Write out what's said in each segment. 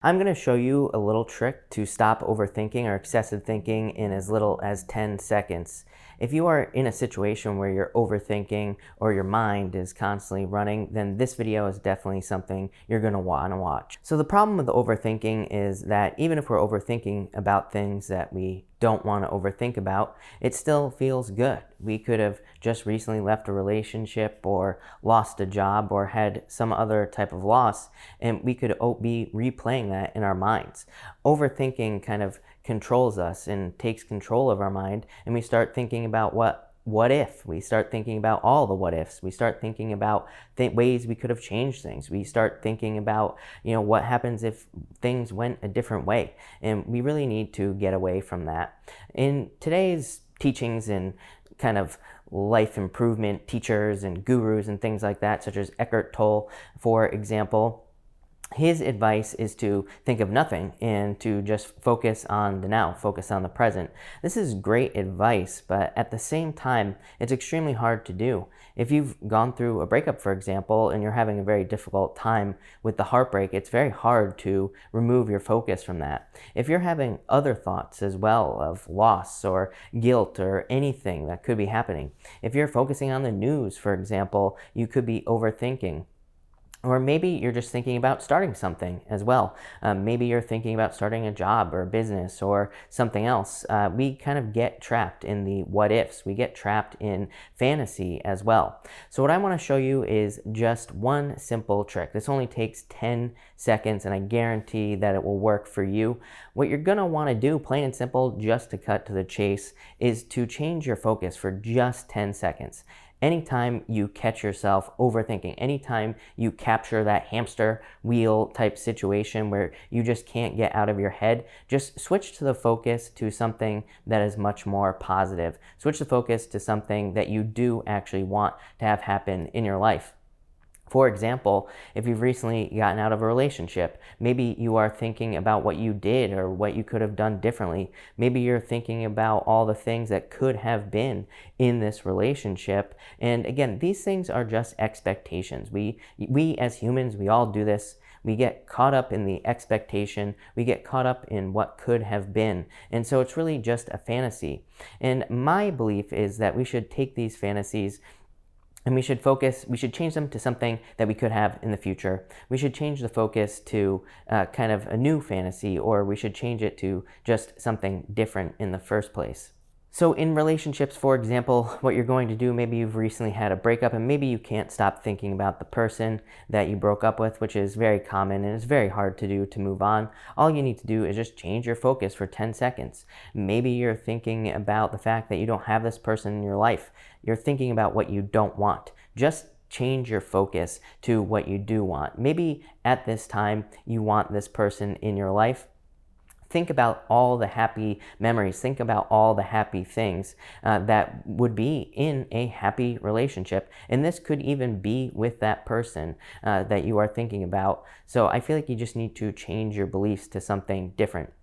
I'm going to show you a little trick to stop overthinking or excessive thinking in as little as 10 seconds. If you are in a situation where you're overthinking or your mind is constantly running, then this video is definitely something you're going to want to watch. So the problem with overthinking is that even if we're overthinking about things that we don't want to overthink about, it still feels good. We could have just recently left a relationship or lost a job or had some other type of loss, and we could be replaying that in our minds. Overthinking kind of controls us and takes control of our mind, and we start thinking about what if. We start thinking about all the what ifs. We start thinking about ways we could have changed things. We start thinking about, what happens if things went a different way. And we really need to get away from that. In today's teachings and kind of life improvement teachers and gurus and things like that, such as Eckhart Tolle, for example, his advice is to think of nothing and to just focus on the now, focus on the present. This is great advice, but at the same time, it's extremely hard to do. If you've gone through a breakup, for example, and you're having a very difficult time with the heartbreak, it's very hard to remove your focus from that. If you're having other thoughts as well of loss or guilt or anything that could be happening, if you're focusing on the news, for example, you could be overthinking. Or maybe you're just thinking about starting something as well. Maybe you're thinking about starting a job or a business or something else. We kind of get trapped in the what ifs. We get trapped in fantasy as well. So what I want to show you is just one simple trick. This only takes 10 seconds and I guarantee that it will work for you. What you're going to want to do, plain and simple, just to cut to the chase, is to change your focus for just 10 seconds. Anytime you catch yourself overthinking, anytime you capture that hamster wheel type situation where you just can't get out of your head, just switch to the focus to something that is much more positive. Switch the focus to something that you do actually want to have happen in your life. For example, if you've recently gotten out of a relationship, maybe you are thinking about what you did or what you could have done differently. Maybe you're thinking about all the things that could have been in this relationship. And again, these things are just expectations. We as humans, we all do this. We get caught up in the expectation. We get caught up in what could have been. And so it's really just a fantasy. And my belief is that we should take these fantasies and we should change them to something that we could have in the future. We should change the focus to kind of a new fantasy, or we should change it to just something different in the first place. So in relationships, for example, what you're going to do, maybe you've recently had a breakup and maybe you can't stop thinking about the person that you broke up with, which is very common and it's very hard to do to move on. All you need to do is just change your focus for 10 seconds. Maybe you're thinking about the fact that you don't have this person in your life. You're thinking about what you don't want. Just change your focus to what you do want. Maybe at this time you want this person in your life. Think about all the happy memories. Think about all the happy things that would be in a happy relationship. And this could even be with that person that you are thinking about. So I feel like you just need to change your beliefs to something different.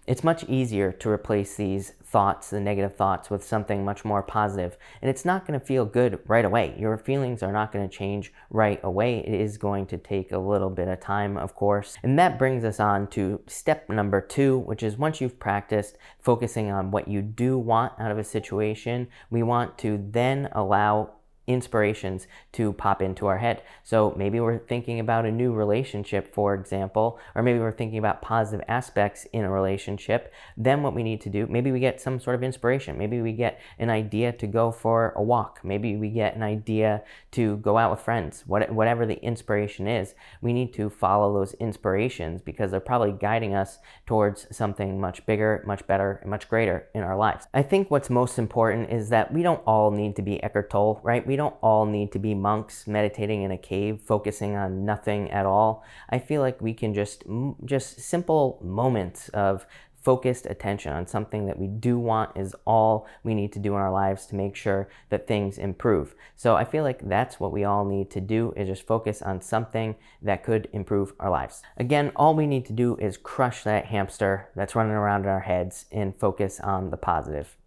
It's much easier to replace these thoughts, the negative thoughts, with something much more positive. And it's not going to feel good right away. Your feelings are not going to change right away. It is going to take a little bit of time, of course. And that brings us on to step number 2, which is once you've practiced focusing on what you do want out of a situation, we want to then allow inspirations to pop into our head. So maybe we're thinking about a new relationship, for example, or maybe we're thinking about positive aspects in a relationship. Then what we need to do, maybe we get some sort of inspiration. Maybe we get an idea to go for a walk. Maybe we get an idea to go out with friends. Whatever the inspiration is, we need to follow those inspirations because they're probably guiding us towards something much bigger, much better, and much greater in our lives. I think what's most important is that we don't all need to be Eckhart Tolle, right? We don't all need to be monks meditating in a cave, focusing on nothing at all. I feel like we can just simple moments of focused attention on something that we do want is all we need to do in our lives to make sure that things improve. So I feel like that's what we all need to do, is just focus on something that could improve our lives. Again, all we need to do is crush that hamster that's running around in our heads and focus on the positive.